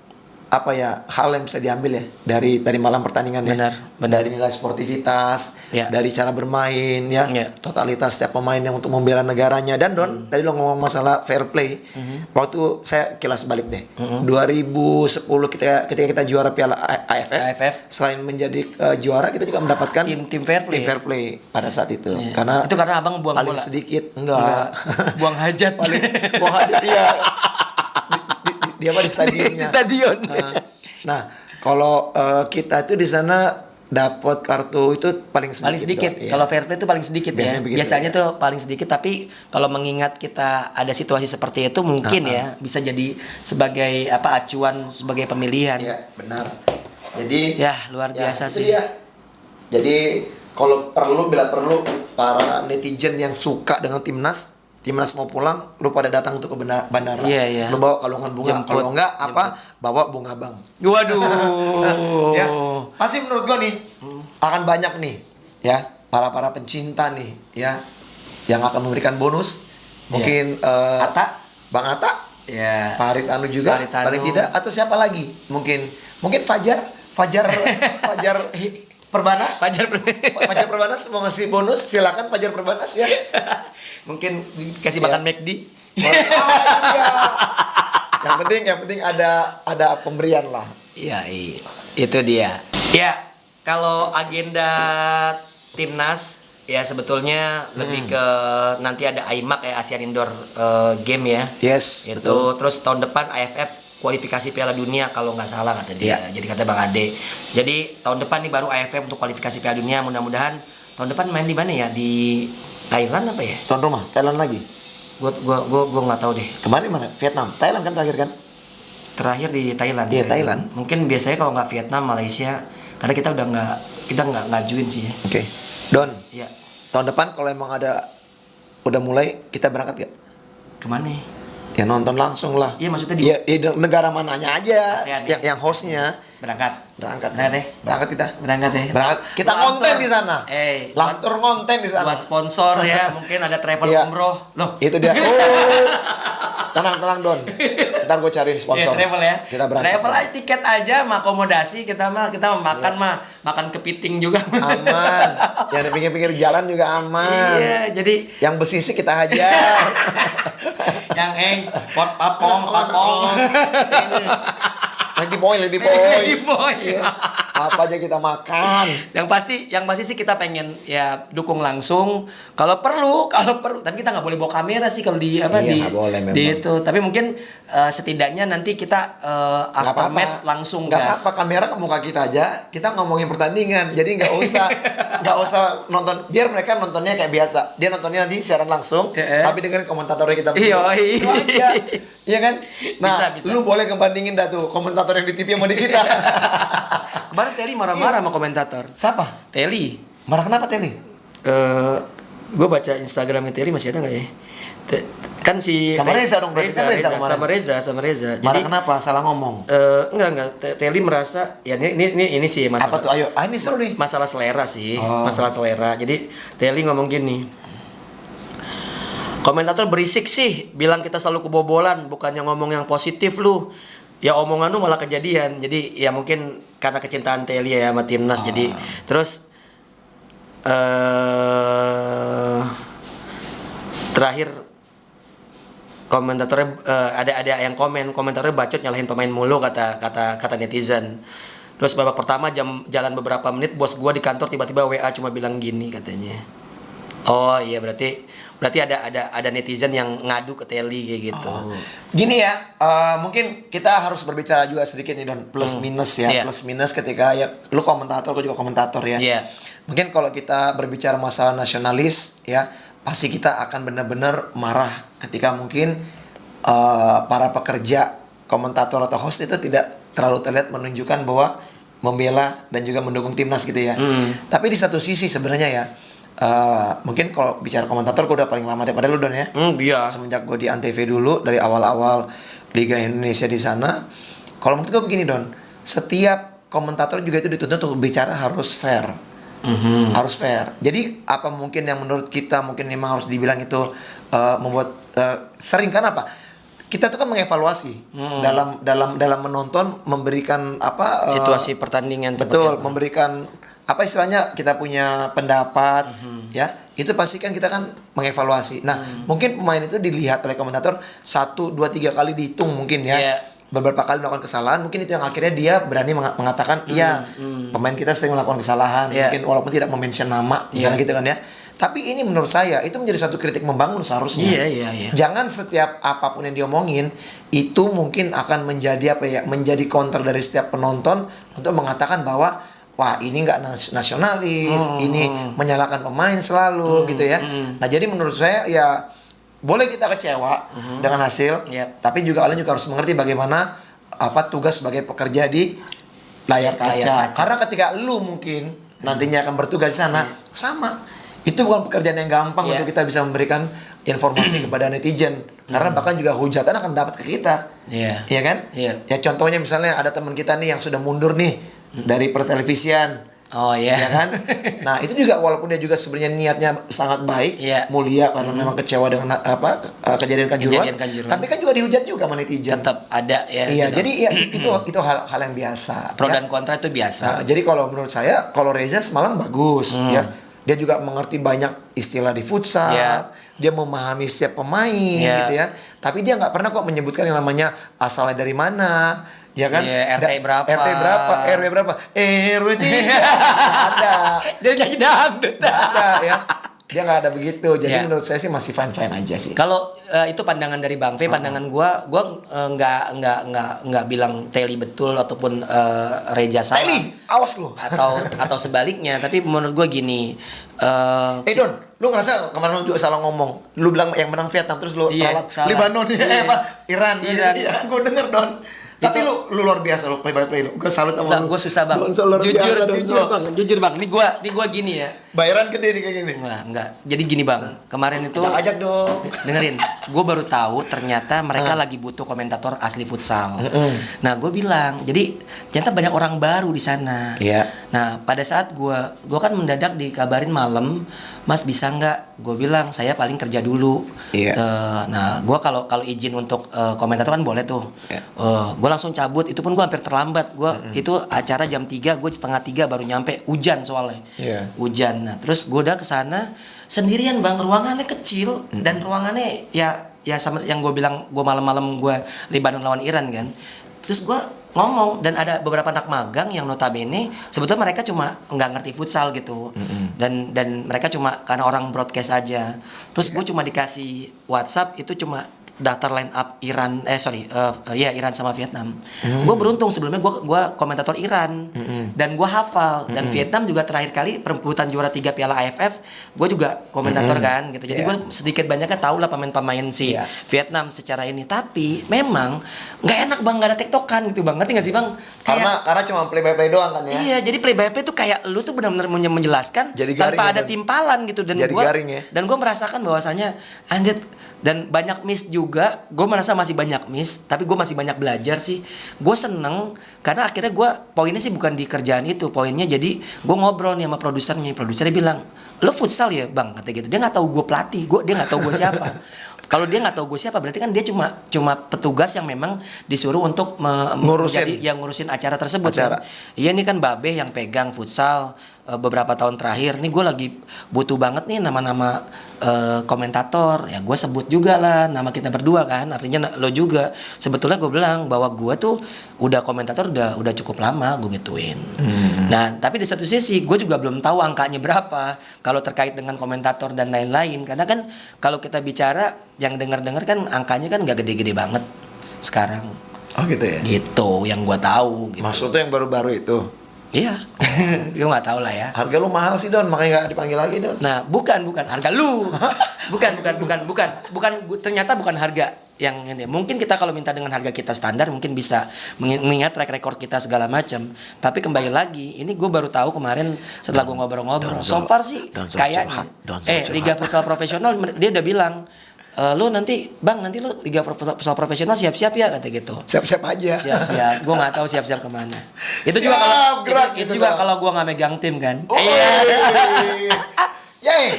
hal yang bisa diambil ya dari malam pertandingan ya. Benar. Dari nilai sportivitas, dari cara bermain ya, totalitas setiap pemain yang untuk membela negaranya. Dan tadi lo ngomong masalah fair play. Waktu saya kilas balik deh. 2010 ketika kita juara Piala AFF, selain menjadi juara kita juga mendapatkan tim fair play pada saat itu. Karena abang buang paling bola sedikit enggak. Buang hajat. Buang hajat ya. Dia di stadionnya. Di stadion. Nah, kalau kita itu di sana dapat kartu itu paling sedikit. Kalau fair play itu paling sedikit. Biasanya tuh paling sedikit, tapi kalau mengingat kita ada situasi seperti itu mungkin bisa jadi sebagai acuan sebagai pemilihan. Iya, benar. Jadi luar biasa sih. Dia. Jadi kalau bila perlu para netizen yang suka dengan timnas mau pulang, lu pada datang untuk ke bandara. Iya. Lu bawa kalungan bunga. Kalau enggak bawa bunga bang. Waduh. Ya, pasti menurut gua nih akan banyak nih ya para pencinta nih ya yang akan memberikan bonus. Mungkin Bang Atta, Pak Harit Anu juga, paling tidak, atau siapa lagi? Mungkin Fajar Perbanas. Fajar Perbanas mau ngasih bonus, silakan Fajar Perbanas ya. Mungkin kasih makan McD. Yang penting ada pemberian lah. Iya, itu dia. Ya, kalau agenda timnas ya sebetulnya lebih ke nanti ada AIMAC Asian Indoor Game ya. Yes. Itu betul. Terus tahun depan AFF kualifikasi Piala Dunia kalau nggak salah kata dia. Jadi kata Bang Ade. Jadi tahun depan nih baru AFF untuk kualifikasi Piala Dunia. Mudah-mudahan tahun depan main di mana ya? Di Thailand apa ya? Tuan rumah, Thailand lagi. Gua nggak tahu deh. Kemarin mana? Vietnam, Thailand kan terakhir kan? Terakhir di Thailand. Iya, Thailand. Mungkin biasanya kalau nggak Vietnam, Malaysia, karena kita nggak ngajuin sih. Oke. Don. Iya. Tahun depan kalau emang udah mulai, kita berangkat gak? Kemana? Ya nonton langsung lah. Iya, maksudnya di negara mananya aja ASEAN, yang hostnya. Berangkat kita. Kita konten di sana. Lantur konten di sana. Buat sponsor ya, mungkin ada travel umroh. Loh, itu dia. Tenang Don. Ntar gue cariin sponsor. Travel ya. Kita berangkat. Travel aja, tiket aja, akomodasi kita makan makan kepiting juga. Aman. Yang di pinggir-pinggir jalan juga aman. Iya, jadi yang besisi kita hajar. Yang papong. Lady boy. Ya. Apa aja kita makan. Yang pasti sih kita pengen ya dukung langsung. Kalau perlu. Tapi kita nggak boleh bawa kamera sih kalau di itu. Tapi mungkin setidaknya nanti kita after match langsung gas. Nggak apa kamera ke muka kita aja. Kita ngomongin pertandingan. Jadi nggak usah nonton. Biar mereka nontonnya kayak biasa. Dia nontonnya nanti siaran langsung. Tapi dengerin komentatornya kita. Iya kan? Nah, bisa. Lu boleh ngebandingin dah tuh komentator yang di TV sama di kita. Kemarin Telly marah-marah sama komentator. Siapa? Telly. Marah kenapa Telly? Gue baca Instagramnya Telly masih ada nggak ya? Kan si sama Reza dong berarti sama Reza. Marah kenapa? Salah ngomong. Enggak. Telly merasa ya ini sih masalah. Apa tuh? Ayo, ini seru nih. Masalah selera sih. Masalah selera. Jadi Telly ngomong gini. Komentator berisik sih, bilang kita selalu kebobolan, bukannya ngomong yang positif lu. Ya omongan lu malah kejadian. Jadi ya mungkin karena kecintaan Telly ya sama timnas. Jadi terus terakhir komentatornya ada yang komentatornya bacot nyalahin pemain mulu kata netizen. Terus babak pertama jalan beberapa menit bos gua di kantor tiba-tiba WA cuma bilang gini katanya. Oh iya berarti ada netizen yang ngadu ke Telly kayak gitu. Gini ya, mungkin kita harus berbicara juga sedikit nih Don, plus minus ya, plus minus ketika ya lu komentator, gue juga komentator ya. Mungkin kalau kita berbicara masalah nasionalis ya, pasti kita akan benar-benar marah ketika mungkin para pekerja komentator atau host itu tidak terlalu terlihat menunjukkan bahwa membela dan juga mendukung timnas gitu ya. Tapi di satu sisi sebenarnya ya, mungkin kalau bicara komentator gue udah paling lama daripada lu Don ya. Iya. Semenjak gue di Antv dulu dari awal-awal Liga Indonesia di sana. Kalau menurut gue begini Don, setiap komentator juga itu dituntut untuk bicara harus fair. Harus fair. Jadi apa mungkin yang menurut kita mungkin memang harus dibilang itu membuat sering kan apa? Kita tuh kan mengevaluasi dalam menonton, memberikan apa situasi pertandingan. Betul, memberikan apa istilahnya, kita punya pendapat ya, itu pasti kan kita kan mengevaluasi. Nah mungkin pemain itu dilihat oleh komentator 1, 2, 3 kali dihitung mungkin ya, beberapa kali melakukan kesalahan, mungkin itu yang akhirnya dia berani mengatakan iya pemain kita sering melakukan kesalahan, mungkin walaupun tidak mention nama misalnya gitu kan ya. Tapi ini menurut saya itu menjadi satu kritik membangun seharusnya. Jangan setiap apapun yang diomongin itu mungkin akan menjadi menjadi counter dari setiap penonton untuk mengatakan bahwa wah ini nggak nasionalis, ini menyalahkan pemain selalu gitu ya. Nah jadi menurut saya ya boleh kita kecewa dengan hasil, tapi juga kalian juga harus mengerti bagaimana apa tugas sebagai pekerja di layar kaca. Karena ketika lu mungkin nantinya akan bertugas di sana, sama. Itu bukan pekerjaan yang gampang untuk kita bisa memberikan informasi kepada netizen. Karena bahkan juga hujatan akan dapat ke kita. Iya kan? Ya contohnya misalnya ada teman kita nih yang sudah mundur nih dari pertelevisian. Ya kan? Nah, itu juga walaupun dia juga sebenarnya niatnya sangat baik, mulia karena memang kecewa dengan apa kejadian Kanjuruhan. Tapi kan juga dihujat juga sama netizen. Tetap ada ya. Iya, gitu. Jadi ya itu hal yang biasa. Pro dan kontra itu biasa. Nah, jadi kalau menurut saya kalau Reza semalam bagus ya. Dia juga mengerti banyak istilah di futsal, dia memahami setiap pemain gitu ya. Tapi dia nggak pernah kok menyebutkan yang namanya asalnya dari mana, ya kan? RT berapa, RW berapa, RW 3 ada. Dia nyanyi dangdut. Ada ya. Dia nggak ada begitu. Jadi menurut saya sih masih fine aja sih. Kalau itu pandangan dari Bang V, pandangan gua nggak bilang Telly betul ataupun Reza salah. Telly, awas lu. Atau sebaliknya, tapi menurut gua gini. Don, lu ngerasa kemarin lu juga salah ngomong. Lu bilang yang menang Vietnam terus lu ralat Libanon Iran. Iya kan gua denger Don. Tapi lu luar biasa lu play lu. Gue salut sama lu. Gue susah Bang. Jujur Bang. Ini gua gini ya. Bayaran gede nih kayak gini. Enggak. Jadi gini Bang. Kemarin itu ajak dong. Dengerin. Gue baru tahu ternyata mereka lagi butuh komentator asli futsal. Nah, gue bilang, jadi ternyata banyak orang baru di sana. Nah, pada saat gue kan mendadak dikabarin malam, Mas bisa nggak? Gue bilang saya paling kerja dulu. Nah, gue kalau izin untuk komentator kan boleh tuh. Gue langsung cabut. Itu pun gue hampir terlambat. Itu acara jam 3, gue setengah 3 baru nyampe. Hujan soalnya. Hujan. Nah, terus gue udah kesana sendirian Bang. Ruangannya kecil dan ruangannya ya sama yang gue bilang, gue malam-malam gue Libanon lawan Iran kan. Terus gue ngomong, dan ada beberapa anak magang yang notabene sebetulnya mereka cuma nggak ngerti futsal gitu, dan mereka cuma karena orang broadcast aja. Terus gue cuma dikasih WhatsApp itu cuma daftar line up Iran Iran sama Vietnam. Gue beruntung sebelumnya gue komentator Iran dan gue hafal, dan Vietnam juga terakhir kali perebutan juara 3 Piala AFF gue juga komentator kan gitu. Jadi gue sedikit banyaknya tahu lah pemain-pemain si Vietnam secara ini. Tapi memang nggak enak Bang, nggak ada tektokan gitu Bang, ngerti nggak sih Bang? Karena cuma play by play doang kan ya. Iya, jadi play by play tuh kayak lu tuh benar-benar menjelaskan tanpa ada timpalan gitu, dan gue merasakan bahwasanya anjir, dan banyak miss juga. Gue merasa masih banyak miss, tapi gue masih banyak belajar sih. Gue seneng karena akhirnya gue poinnya sih bukan di kerja kerjaan itu. Poinnya jadi gue ngobrol nih sama produsernya bilang, lo futsal ya bang, kata gitu. Dia nggak tahu gue pelatih, dia nggak tahu gue siapa. Kalau dia nggak tahu gue siapa, berarti kan dia cuma petugas yang memang disuruh untuk ngurusin acara tersebut. Kan? Iya, ini kan Babe yang pegang futsal beberapa tahun terakhir. Nih gue lagi butuh banget nih nama-nama komentator. Ya gue sebut juga lah nama kita berdua kan. Artinya lo juga. Sebetulnya gue bilang bahwa gue tuh udah komentator udah cukup lama, gue gituin. Nah, tapi di satu sisi gue juga belum tahu angkanya berapa kalau terkait dengan komentator dan lain-lain. Karena kan kalau kita bicara yang dengar-dengar kan angkanya kan nggak gede-gede banget sekarang. Oh gitu ya? Gitu, yang gue tahu. Gitu. Maksudnya yang baru-baru itu? Iya, gue nggak tahu lah ya. Harga lu mahal sih Don, makanya nggak dipanggil lagi Don. Nah, bukan harga lu, bukan. Ternyata bukan harga yang ini. Mungkin kita kalau minta dengan harga kita standar mungkin bisa mengingat track record kita segala macam. Tapi kembali lagi, ini gue baru tahu kemarin setelah gue ngobrol-ngobrol. So far sih kayak Liga Futsal Profesional dia udah bilang. Lu nanti lu Liga Futsal Profesional siap-siap ya kata gitu. Siap-siap aja. Siap-siap. Gue nggak tahu siap-siap kemana. Itu juga kalau gerak itu juga kalau gue nggak megang tim kan. Yeay.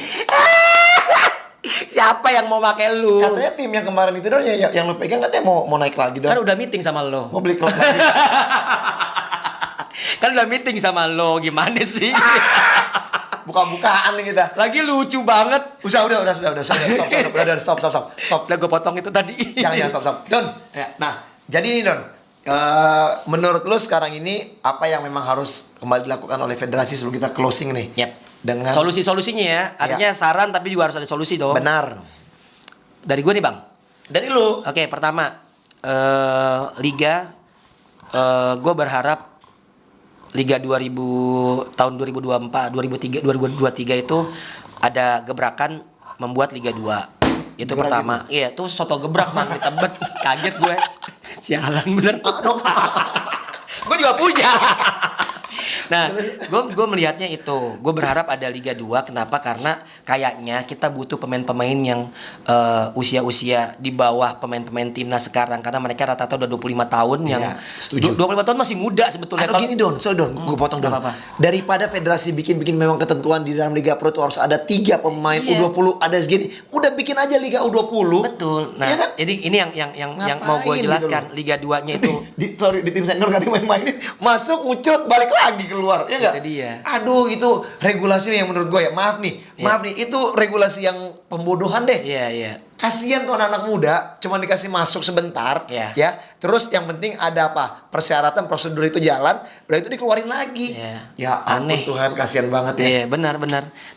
Siapa yang mau pakai lu? Katanya tim yang kemarin itu Don yang lu pegang katanya mau naik lagi Don. Kan udah meeting sama lo. Mau beli klub lagi. Kan udah meeting sama lo, gimana sih? Buka-bukaan nih kita. Lagi lucu banget. Udah, stop. Udah gue potong itu tadi. Jangan, stop. Don. Ya. Nah, jadi nih Don. Menurut lu sekarang ini apa yang memang harus kembali dilakukan oleh federasi sebelum kita closing nih? Yep. Dengan solusi-solusinya ya. Artinya saran tapi juga harus ada solusi dong. Benar. Dari gue nih, Bang. Dari lu. Oke, pertama liga gue berharap Liga 2000 tahun 2024, 2023 itu ada gebrakan membuat Liga 2. Itu gebrak pertama. Gitu. Iya, tuh soto gebrak Bang, ditebet. Kaget gue. Sialan bener. Gue juga punya. Nah, gue melihatnya itu. Gue berharap ada Liga 2. Kenapa? Karena kayaknya kita butuh pemain-pemain yang usia-usia di bawah pemain-pemain timnas sekarang. Karena mereka rata-rata udah 25 tahun yang 25 tahun masih muda sebetulnya. Atau gini Don, gue potong Don. Daripada federasi bikin memang ketentuan di dalam Liga Pro itu harus ada 3 pemain U20 ada segini. Udah bikin aja Liga U20. Betul. Nah, ya kan? Jadi ini yang mau gue jelaskan. Gitu Liga 2-nya itu di tim senior gak main-mainin, masuk ngucurut balik lagi keluar, ya nggak? Aduh, itu regulasi yang menurut gue ya, maaf nih, itu regulasi yang pembodohan deh. Iya. Kasihan tuh anak-anak muda, cuma dikasih masuk sebentar, ya. Terus yang penting ada apa? Persyaratan, prosedur itu jalan, udah itu dikeluarin lagi. Ya aneh. Tuhan, kasihan banget ya. Iya, benar.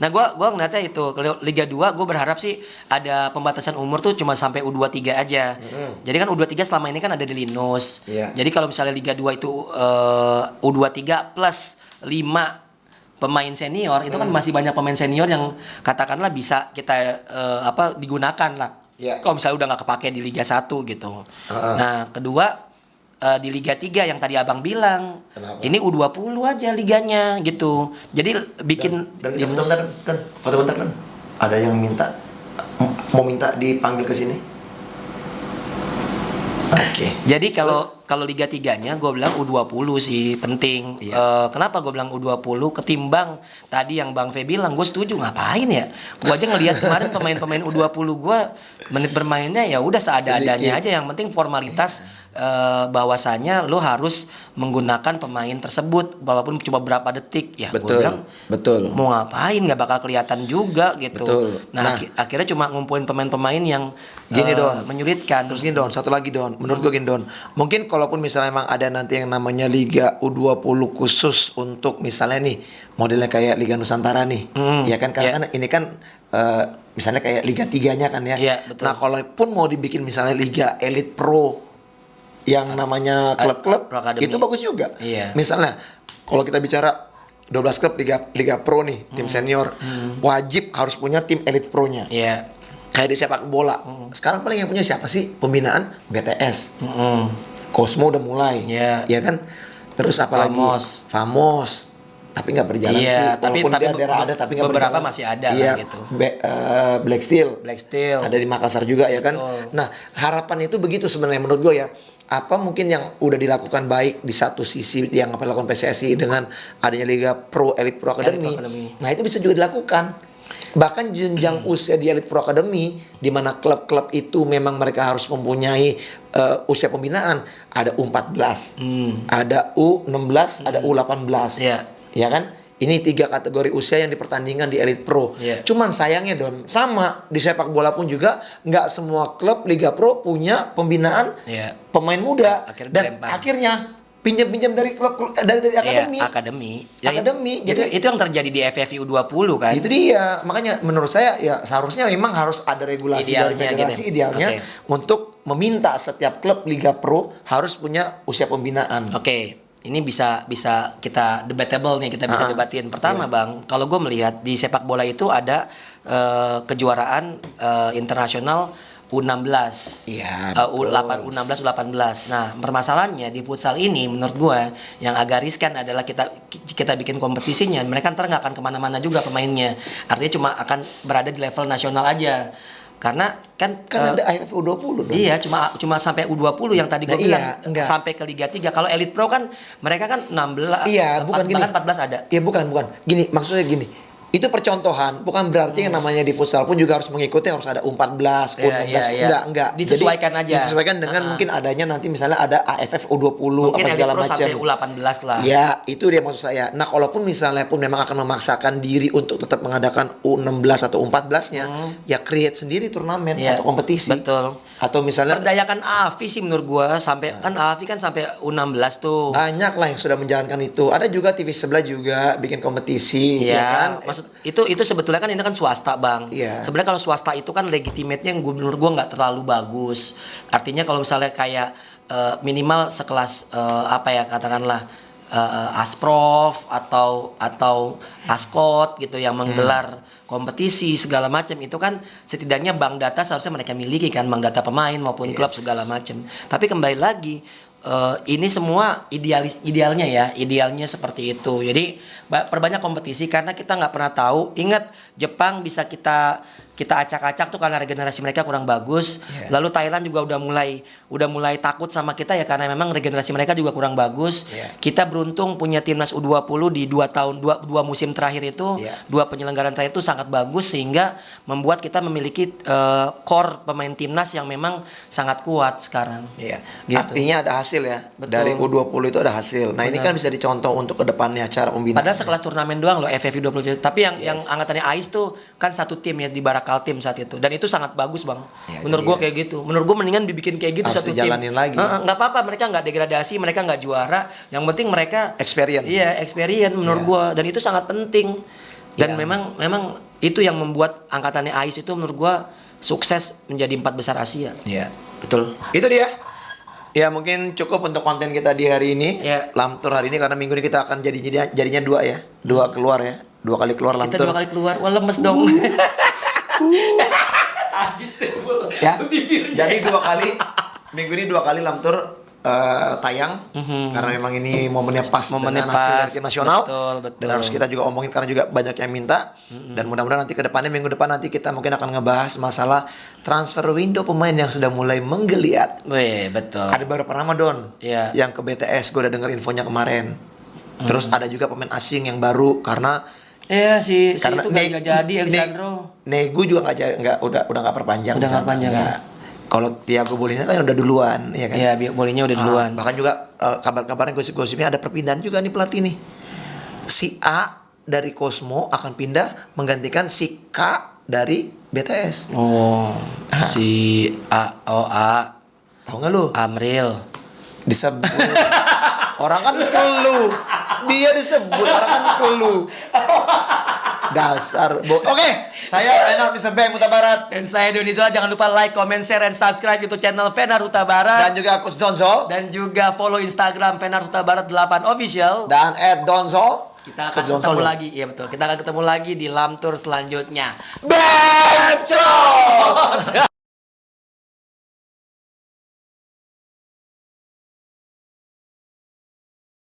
Nah, gua ngeliatnya itu Liga 2 gue berharap sih ada pembatasan umur tuh cuma sampai U23 aja. Jadi kan U23 selama ini kan ada di Linus. Jadi kalau misalnya Liga 2 itu U23 plus 5 pemain senior itu kan masih banyak pemain senior yang katakanlah bisa kita digunakan lah. Kalau misalnya udah nggak kepake di Liga 1 gitu. Nah, kedua di Liga 3 yang tadi Abang bilang. Kenapa? Ini U20 aja liganya gitu. Jadi bikin bentar. Ada yang mau minta dipanggil ke sini. Oke. Jadi kalau Liga 3-nya gue bilang U20 sih penting. Kenapa gue bilang U20 ketimbang tadi yang Bang Fe bilang, gue setuju, ngapain ya? Gue aja ngelihat kemarin pemain-pemain U20 gue menit bermainnya ya udah seadanya aja, yang penting formalitas bahwasanya lo harus menggunakan pemain tersebut walaupun cuma berapa detik ya. Gue bilang mau ngapain, nggak bakal kelihatan juga gitu. Nah, akhirnya cuma ngumpulin pemain-pemain yang gini Don, menyulitkan. Terus gini Don, satu lagi Don, menurut gue gini Don, mungkin kalaupun misalnya emang ada nanti yang namanya Liga U20 khusus untuk misalnya nih modelnya kayak Liga Nusantara nih, ya kan, karena kan ini kan misalnya kayak Liga 3-nya kan ya. Nah, kalaupun mau dibikin misalnya Liga Elite Pro yang namanya klub-klub itu bagus juga. Misalnya kalau kita bicara 12 klub Liga Pro nih, tim senior, wajib harus punya tim Elite Pro-nya. Kayak di sepak bola. Sekarang paling yang punya siapa sih? Pembinaan BTS. Cosmo udah mulai. Ya kan? Terus apalagi Famos. Tapi nggak berjalan sih. Tapi daerah ada tapi nggak beberapa berjalan. masih ada gitu. Black Steel ada di Makassar juga ya kan. Nah, harapan itu begitu sebenarnya menurut gue ya. apa mungkin yang udah dilakukan baik di satu sisi yang apa dilakukan PSSI dengan adanya Liga Pro Elite Pro Academy. Nah, itu bisa juga dilakukan. Bahkan jenjang usia di Elite Pro Academy di mana klub-klub itu memang mereka harus mempunyai usia pembinaan, ada U14, ada U16, ada U18. Ya kan? Ini 3 kategori usia yang dipertandingkan di Elite Pro. Cuman sayangnya Don, sama di sepak bola pun juga nggak semua klub Liga Pro punya pembinaan pemain muda. Akhirnya pinjam-pinjam dari klub dari akademi. Jadi itu yang terjadi di FFV U20 kan. Itu dia. Makanya menurut saya ya seharusnya memang harus ada regulasi dari federasi idealnya untuk meminta setiap klub Liga Pro harus punya usia pembinaan. Ini bisa kita debatable nih, kita bisa debatin. Pertama Bang, kalau gue melihat di sepak bola itu ada kejuaraan internasional U16, U8, U16, U18. Nah, permasalahannya di futsal ini menurut gue yang agak riskan adalah kita bikin kompetisinya, mereka ntar nggak akan kemana-mana juga pemainnya. Artinya cuma akan berada di level nasional aja. Karena kan ada AFF U20 dong. Iya, cuma sampai U20 yang tadi gue bilang, sampai ke Liga 3. Kalau Elite Pro kan mereka kan 16, bukan gini. bahkan 14 ada. Iya, bukan. Gini, maksudnya gini. Itu percontohan, bukan berarti yang namanya di futsal pun juga harus mengikuti harus ada U14, U16, enggak. Disesuaikan jadi, aja. Disesuaikan dengan mungkin adanya nanti misalnya ada AFF U20 mungkin apa segala macam. Sampai U18 lah. Ya, itu dia maksud saya. Nah, kalaupun misalnya pun memang akan memaksakan diri untuk tetap mengadakan U16 atau U14-nya, ya create sendiri turnamen atau kompetisi. Betul. Atau misalnya perdayakan AFI sih menurut gua sampai kan AFI kan sampai U16 tuh. Banyak lah yang sudah menjalankan itu. Ada juga TV sebelah juga bikin kompetisi, ya kan? Maksud itu sebetulnya kan ini kan swasta Bang. Sebenarnya kalau swasta itu kan legitimate-nya yang menurut gua nggak terlalu bagus. Artinya kalau misalnya kayak minimal sekelas katakanlah Asprof atau Askot gitu yang menggelar kompetisi segala macam, itu kan setidaknya bank data seharusnya mereka miliki kan, bank data pemain maupun klub segala macam. Tapi kembali lagi ini semua idealnya seperti itu. Jadi perbanyak kompetisi karena kita nggak pernah tahu. Ingat Jepang bisa kita acak-acak tuh karena regenerasi mereka kurang bagus. Lalu Thailand juga udah mulai takut sama kita ya karena memang regenerasi mereka juga kurang bagus. Kita beruntung punya timnas U20 di 2 musim terakhir itu, 2 penyelenggaraan terakhir itu sangat bagus sehingga membuat kita memiliki core pemain timnas yang memang sangat kuat sekarang. Gitu. Artinya ada hasil ya. Betul. Dari U20 itu ada hasil. Nah, ini kan bisa dicontoh untuk kedepannya cara pembinaan. Padahal sekelas turnamen doang loh FFV 20. Tapi yang angkatannya AIS tuh kan satu tim ya di Barakal tim saat itu, dan itu sangat bagus Bang. Menurut gua kayak gitu. Menurut gua mendingan dibikin kayak gitu harus satu tim. Dijalanin lagi. Nggak apa-apa, mereka nggak degradasi, mereka nggak juara. Yang penting mereka experience. Experience menurut gua, dan itu sangat penting. Dan memang itu yang membuat angkatannya AIS itu menurut gua sukses menjadi 4 besar Asia. Iya, betul. Itu dia. Ya mungkin cukup untuk konten kita di hari ini. Lamtur hari ini karena minggu ini kita akan jadinya 2 ya. 2 keluar ya. 2 kali keluar Lamtur. Kita 2 kali keluar. Wah, lemes dong. Jadi 2 kali minggu ini 2 kali Lamtur tayang karena memang ini momennya pas dengan hasil dari tim nasional. Betul. Dan harus kita juga omongin karena juga banyak yang minta. Dan mudah-mudahan nanti ke depannya minggu depan nanti kita mungkin akan ngebahas masalah transfer window pemain yang sudah mulai menggeliat. Betul. Ada beberapa nama Don yang ke BTS, gue udah denger infonya kemarin. Terus ada juga pemain asing yang baru karena si itu nggak jadi Elisandro. Nego juga udah nggak perpanjang. Udah nggak perpanjang. Kalau Thiago Bolina kan udah duluan, ya kan? Iya, Bolina udah duluan. Bahkan juga kabar-kabarnya gosip-gosipnya ada perpindahan juga nih pelatih nih. Si A dari Cosmo akan pindah menggantikan si K dari BTS. Si A. Tahu nggak lu? Amril. Disebut. Orang kan kelu. Dia disebut orang kan kelu. Dasar. Oke, saya Fenar Mr. Bang Huta Barat. Dan saya Doni Zola. Jangan lupa like, comment, share, and subscribe YouTube channel Fenar Huta Barat. Dan juga Coach Donzol. Dan juga follow Instagram Fenar Huta Barat 8 Official. Dan @Donzol. Kita akan ketemu lagi. Iya betul. Kita akan ketemu lagi di Lamtur selanjutnya. Bemcon!